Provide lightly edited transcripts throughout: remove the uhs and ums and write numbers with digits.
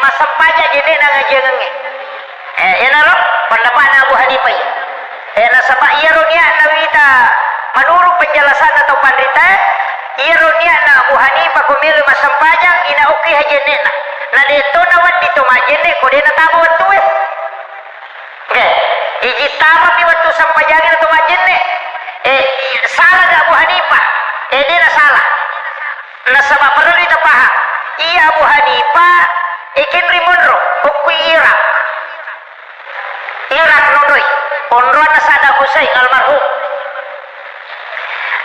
masampaja jene na ngajengenge. Enaro pendapat Abu Hanifah ya. Nasabak ironia nawita menurut penjelasan atau pandita ironia na Abu Hanifah kumilu masampajang ina oke jene na. Na dito nawan dito majene ko dina tabo watu okay. Iji tama pi watu sampajangin atau majene salah ga Abu Hanifah dia salah. Nasabak perlu kita paham iya Abu Hanifah ikin rimonro ukui Irak nondoi onroan na Saddam Hussein almarhum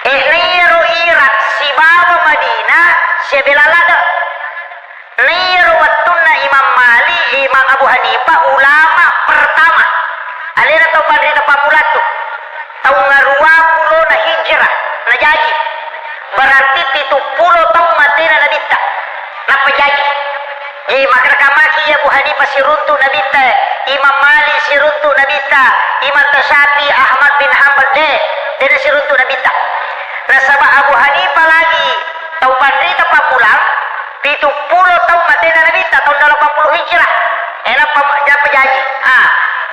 niro Irak si bawa Madinah si belalada niro wattunna Imam Malik Imam Abu Hanifah ulama pertama alena tau pandrita pamulatu tau ngarua pulo na hijrah na jadi berarti 70 tahun matena na bitta na pajaji. Jadi maki Abu Hanifah siruntu nabita, Imam Malik siruntu nabita, Imam Tasyafi Ahmad bin Hanbal dia siruntu nabita. Nasabah Abu Hanifah lagi tau pandrita pamulang 70 tahun matena nabita tahun 80 hijrah. Enak pajaji.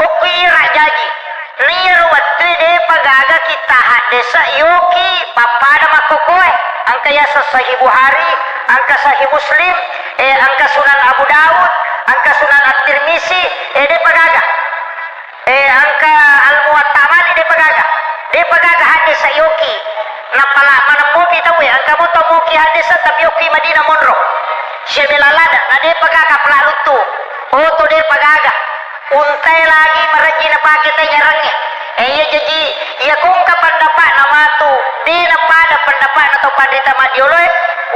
Ukira jaji. Niru waktu de pagaga kita hadesa yoki papada makokoe angka ya sahih Bukhari angka sahih Muslim angka Sunan Abu Daud angka Sunan At-Tirmizi de pagaga angka Al-Muwatta Malik de pagaga hadesa yoki napala manemu kita we angka mo to muki hadesa tapi yoki Madinah monro sebelalada na de pagaga pelalutu to de pagaga untai lagi merajina pakai tanya rangnya iya jadi iya kung kapandapat nama tu di pada pendapat atau pandita madioloy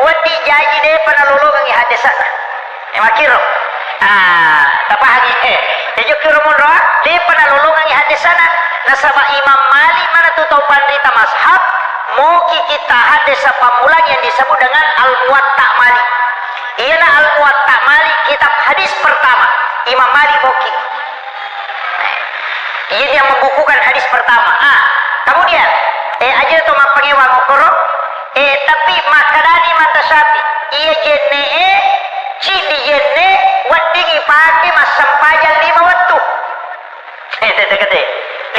wadi jaji deh penalulungan yang hadisan makiro tapahagi jadi kiro munro di penalulungan yang hadisan nasabah Imam Malik mana tu tahu pandita mazhab muki kita hadisa pamulang yang disebut dengan Al-Muwatta Malik iya Al-Muwatta Malik kitab hadis pertama Imam Malik muki ini yang membukukan hadis pertama. Kemudian aja tu mapangewa ngokoro tapi makadani mantasapi iya jenne ci di jenne wadingi pake masampajang 5 waktu kete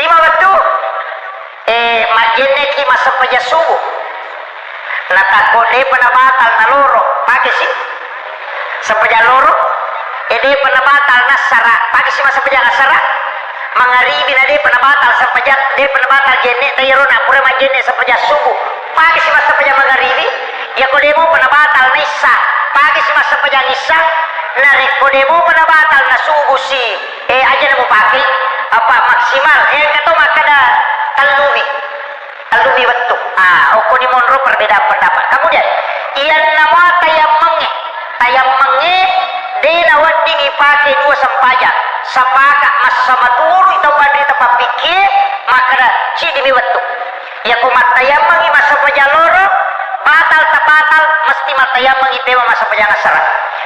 5 waktu majenne ki masampaja subuh natakode penabatal na loro pake sih sampaja loro penabatal na sara pake sih masampaja asara mangaribi na di penabatal sampajak di penabatal jenne tayarona pura majenne sampajak subuh pagi si masa sampajak mangaribi ya kodemo penabatal nisa pagi si masa sampajak nisa na kodemo penabatal na subuh si aja na mo pakai apa maksimal kato makada talumi waktu oko ni monro perbedaan pendapat kemudian iyan nama tayammange de nawat dingi pakai 2 sampajak sapaka mas sama turu itu pandai tempat pikir maka ci demi waktu ya ku matayamangi masa pajaloro batal tapatal mesti matayamangi tema masa pajangasara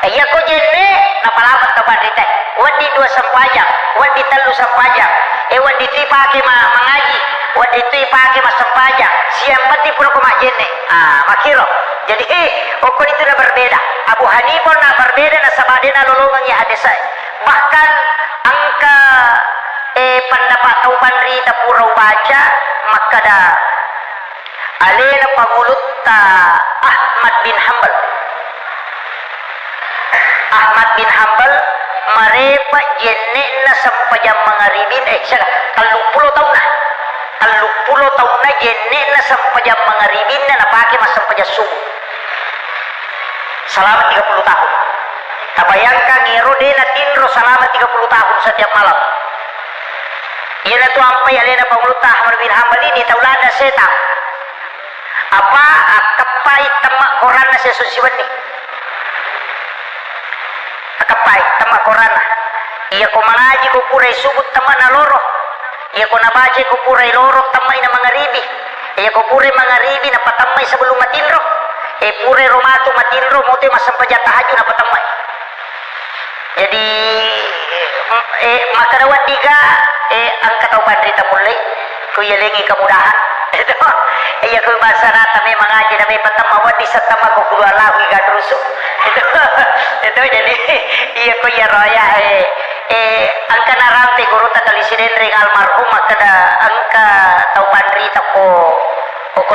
ya ku jenne napalabat ka pandai teh wadi 2 sampajang wadi 3 sampajang wadi 3 pake mengaji wadi 3 pake mas sampajang siang mati pura ku jenne makiro jadi ukun itu dah berbeda Abu Hanifah na berbeda na sabadena lolongan ya hadisai bahkan angka pendapat tau pandrita purau baca maka da alena pangulut Ahmad bin Hanbal marepa jenne na sampajam mangaribin 30 tahun na jenne na sampajam mangaribin na napake mas sampaja subuh selama 30 tahun. Tabayangkan ngiro dia na tinro selama 30 tahun setiap malam. Ia na tu ampai alena pangulutah Ahmad bin Hanbal ini taulada setan. Apa akapai tamak Quran na sesusiwan ni. Akapai tamak Quran. Ia ko mangaji ko purai subut tamak na loro. Ia ko nabaca ko purai loro tamak na mangaribi. Ia ko purai mangaribi na patamay sebelum matinro. Purai romatu matinro mo te masampajat tahajud na patamay. Jadi maka dapat 3 angka tau pandrita mulai ku yelengi kemudahan itu iya ku bahasa rata memang aja na may patamawan di sa tama ko kulualahu igadruso itu jadi iya ko ya roya angka narante guru ta kalisiden ring almarhum kada angka tau pandrita ko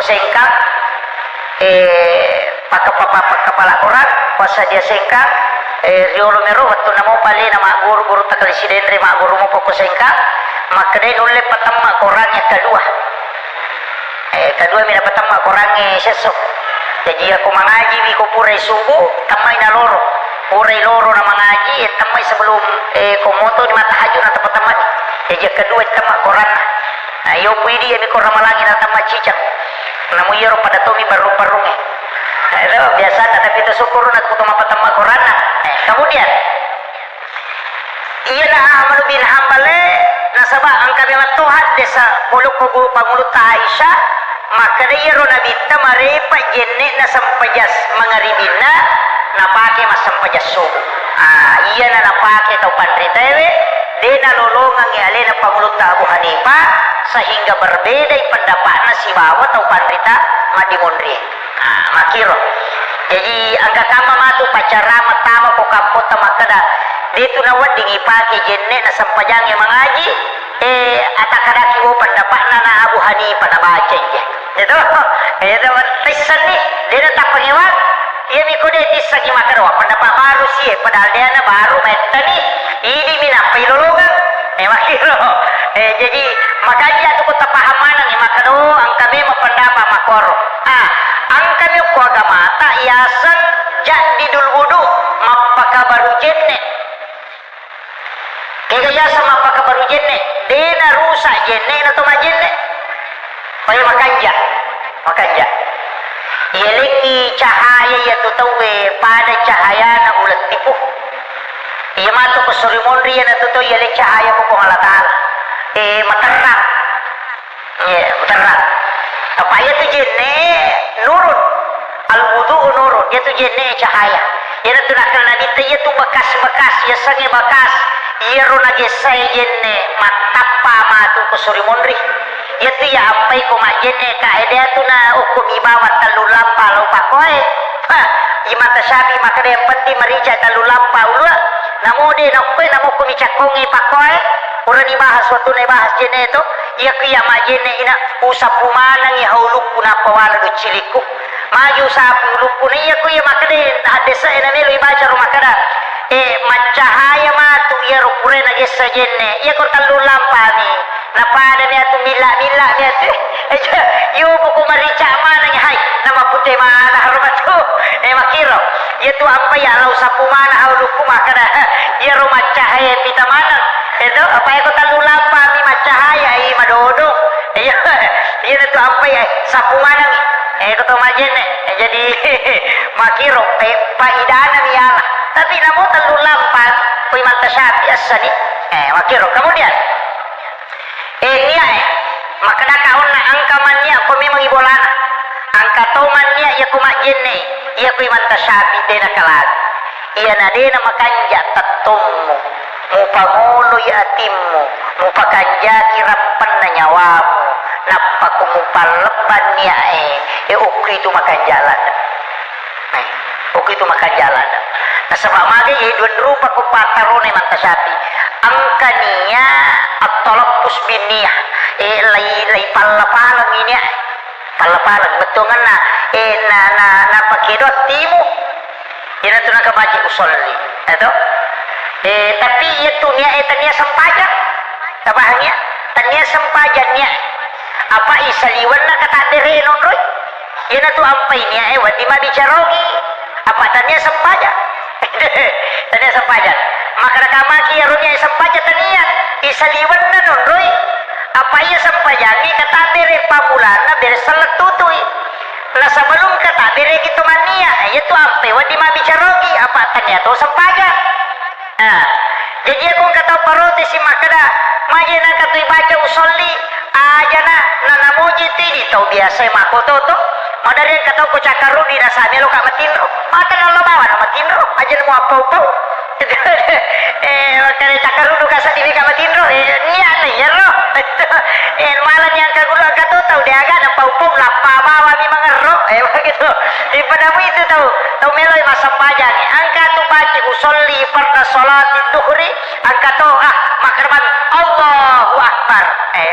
sengkang pakapala orang pasa dia sengkang riolo mero waktu namo pali nama guru ta kalisiden ring mak guru mo ko sengkang maka dai nulle patamma orang yang kedua mina patamma orang sesok jadi aku mengaji wiko purai subuh tamai na loro purai loro na mengaji tamai sebelum komoto di mata haju na tamat jadi kedua tamak koran ayo puidi mi korang malangi na tamat cicang namu yero pada tomi baru-barunge itu biasa tapi itu syukur na kutuma patamma koran kemudian iya na Ahmad bin Hambale nasaba ang kami matuhat desa puluk ko pangulut Aisyah maka dia nabi tamarpa jenne na sampajas mangaribina napake mas sampajas subuh iya na napake tau pandritewe de nalolongan ni ale na pangulut Abu Hanifah sehingga berbeda pendapat na si bawa tau pandrita madimondri makiro jadi angka kama matu pacara matama ko kapota makada dito nawad dingi pake jenne na sampajang yang mengaji atakadaki wo pendapat na Abu Hanifah na baca itu tisan nih dia tak pengewak ia mikro dia tisan yang makan pendapat baru sih padahal dia na baru menta nih ini minap pilologan makiro jadi makanya tu kota pahaman yang makan ang kami pendapat makoro ang kami ko agama ta iasan jadi dul wudu mapaka baru jenne kaya sama mapaka baru jenne dena rusak jenne na to majenne pay makanja ilingi cahaya ya tutawe pada cahaya na ulat tipu iya mato ko surimondri na tuto iling cahaya ko kung alatala materang materang apa ya tu jenne nurun al wudu nurun ya tu jenne cahaya ya tu nak nabi ya tu bekas-bekas ya sange bekas iya ro nagesay jenne matapa matu ko surimondri itu ya ampai ko majene ka ede tu na hukum ibawat talulampa lo pakoy imata sabi makade penting marica talulampa ulua namode nakoy namo ko micakongi pakoy urang ibahas waktu na ibahas jene itu iya kiya majene ina usap pumanang ya huluk kuna pawala do ciliku maju usap huluk kuna iya kiya makade adesa ina melo ibaca ro makada macahaya matu iya ro pure nagesa jene iya ko talulampa ni napada niya tu mila niya tu yu buku marica mana nya hai nama putih mana harumat tu makiro ya tu apa ya lau sapu mana haulu kuma kada ya ro macahaya pita mana itu apa ya kota lulapa mi macahaya madodo ya tu apa ya sapu mana ni kota majene jadi makiro faidana ni ala tapi namu talulampa kui mantasyabi asani makiro kemudian makna kaon na angka mannya ko memang ibolana angka tomannya ya ko majenne ya ko imanta sapi dena kalag iya na dena makanja tatummu mupangulo ya atimmu mupakanja kirapan na nyawamu napaku mupaleban niya ukri itu makan jalan ukri itu makan jalan na sa mamagi dun rupa ko patarone mantasapi angka niya at talapus biniyah lay palapalang ini palapalang betungan na pakidot timu ina tu nakabaci usolli itu tapi itu niya sampajan tabahnya tanya sampajannya apa isaliwan na katadere nonroy ina tu ampai niya wadi mabicarogi apa tanya sampajan tanya sampajan maka kamaki arunya sampajan tanya isaliwan na nonroy apa ia sampajani kata bere pamulana bere salat tutui na sebelum kata bere gitu mania itu ampe wadi mabicarogi apa tanya to sampajan jadi aku kata parote si makada majena katu baca usolli aja na namuji tidi tau biasa makoto to madare kata ko cakaru di nasami lo kamatinro mata lo bawa na matinro aja mo apau-pau makanya cakaru duka sa dibi kamatinro niya na yero malan yang kagulo kato tau dia agak na paupum lapa bawa mi mangero begitu. Di padamu itu tahu meloi masa pajang. Angka tu baca usolli farda salati duhri, angka tu makarban Allahu Akbar.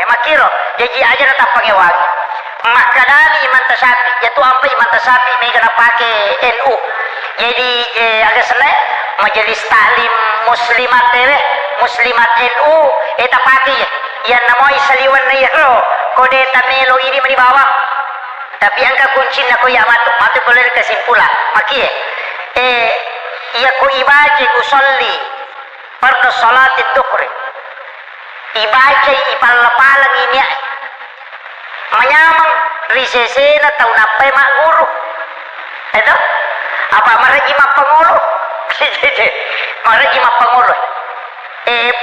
Makiro jadi aja datang pangewang. Makadani iman tasapi, yaitu apa iman tasapi mereka pakai NU. Jadi agak selek majelis taklim muslimat NU eta pakai yang namanya saliwan na yaro kode tamelo ini di bawah. Tapi angka kunci na ko ya matu boleh kesimpulan maki iya ko ibaje usolli fardu salati dhuhri ibaje ipalapalang ini menyamang risese na tau napai mak guru itu apa maraji mak pengulo maraji mak pengulo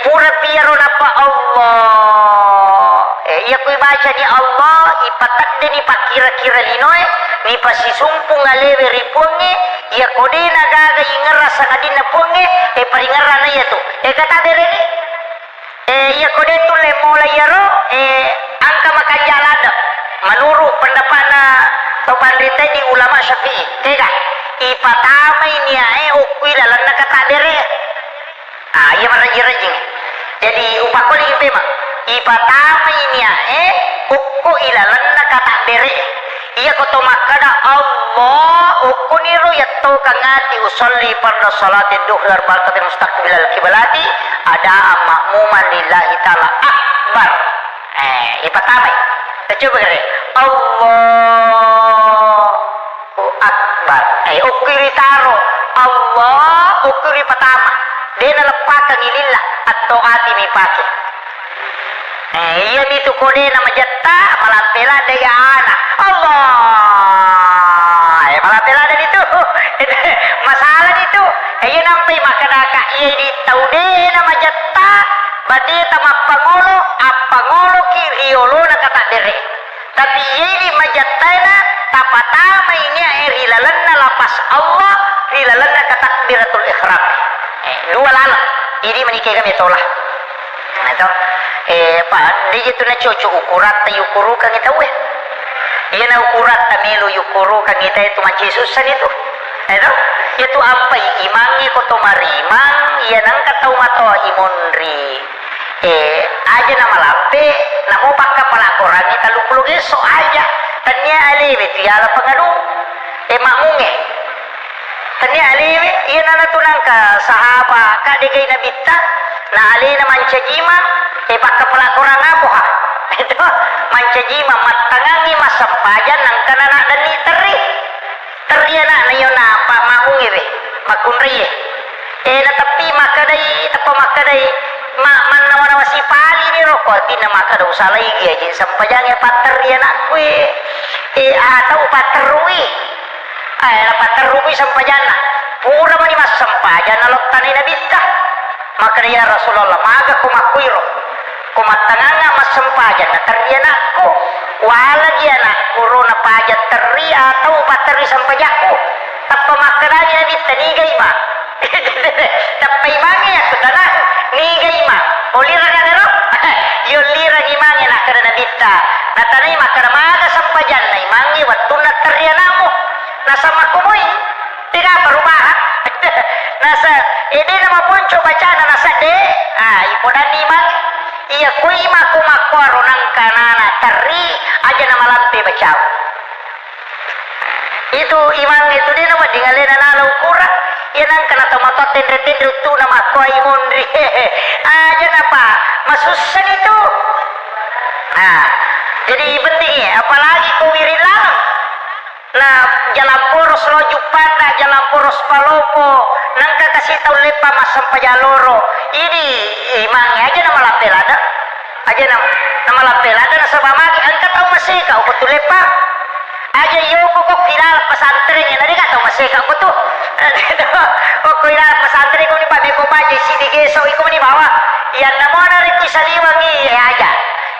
pura piaro napa Allah iya ku baca di Allah ipatak de ni pakira-kira linoy ni pasisumpung ngalewe ripunge iya kode nagaga ingara sangadin na punge paringara na iya tu kata dere ni iya kode tu le mulai yaro angka makan jalan menurut pendapat na topandrita di ulama Syafi'i tega ipatama ini ukui lalan na kata dere iya marajing jadi upakoli memang ipatama ini ukku ilalan na kata dere iya koto makada Allah ukku niru yatto kangati usolli farda salati dhuhr barakatin mustaqbilal kiblati ada makmuman lillahi ta'ala akbar ipatama coba kare Allahu akbar ukku ritaro Allah ukku ipatama dena lepakang ilillah atau ati mi pake iya itu kode nama jetta malampela daya anak Allah malampela dan itu masalah itu iya nampai makanaka iya di tau deh nama jetta berarti tama pangolo apangolo kiriolo na kata dere tapi iya di majattana tapatama ini rilalan na lapas Allah rilalan na katakbiratul ihram dua lalu ini menikah kami tolak itu pak dia itu na coco ukurat ta yukuru kang kita iya na ukurat ta melu yukuru kang kita itu manci susan itu itu apa imangi ko to marimang iya nang katau mato imonri aja nama lampe namo bakka palakoran kita lupuluge so aja tanya alime tu ya la pangadu makmunge tanya alime iya nana tunang ka sahaba ka degay na bitta na ali na mancajima bakka palakoran ako ha itu mancajima matangangi masampajan nang kanana dan ni teri na nayo na pa maungi be makunri na tapi makadai tapa makadai man nawana si pali ni roko tina makada usalai gi aja sampajan pater na kue atau paterui paterui sampajan pura mani mas sampajan alok tanai nabita maka ya Rasulullah maga kumakuiro kumatanganga mas sampajan na terdian aku walagi anak corona pajat teri atau pateri sampajaku tappa makaranya nabita nigay ma tappa imangi aku tanah nigay ma olira na nero yun lira imangi na kada nabita natanay makara maga sampajan na imangi watun na terdian ako nasa makumoy tiga perubahan nasa ini nama punco bacana nasa de ipodan iman iya kuima kumakwaro nang kanana teri aja nama lampe bacau itu iman itu dia nama dingalena nala ukuran iya nang kana tomato tendre tu nama kwa imondri aja napa masusan itu jadi penting apalagi kuwirin lang nah jalan poros loju panda jalan poros palopo nang kakasih tau lepa masam pajaloro ini imangnya aja nama lapelada aja nama lapelada na sabamagi angka tau masika aku tuh lepa aja yo kok viral pesantren ya nadi kata masika aku tuh kok viral pesantren ko ni pa ko baje sidi geso iko ni bawa yan namo na rin saliwangi aja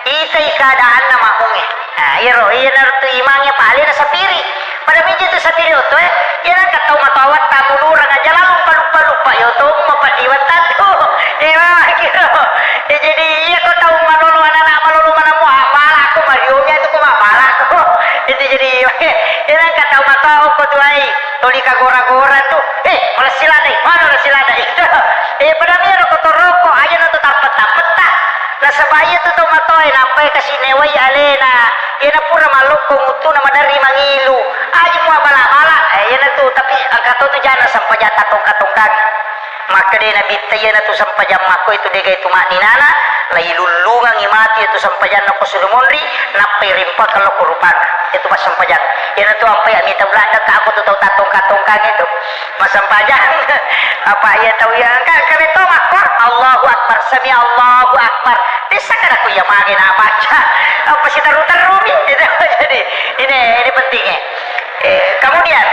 itu keadaan nama unge iro iya narto imangnya pali na sapiri pada miji tu sapiri oto iya na katau matawat tamulurang aja lang lupa yo to mapadiwan tatu kira jadi iya ko tahu manolo anak manolo manamu apala aku marionya itu ko mapala ko itu jadi iya na ko tuh ay tuli ka gora-gora tuh malah silada mana lah silada itu padahal ko to roko aja na to tapat-tapat ta nasa bayo to to matoy nampay kasi neway alena yan na pura malok kung uto na madari mangilu aja mo bala-bala yan na to tapi ang katoto dyan na sampaya tatong-katong maka dia nabi tayo na to sampajam mako itu dia itu mak ninana lai lulungang imati itu sampajan na ko sulumonri napay rimpa kalau kurupan itu pas sampajan yan na to ampay amita belanda ka ako to tatong-katong itu mas sampajan apa ya tahu yang kan kami to makor Allahu akbar sami Allahu akbar bisa kan aku ya magi na baca apa sih taruh-taruh jadi ini pentingnya kemudian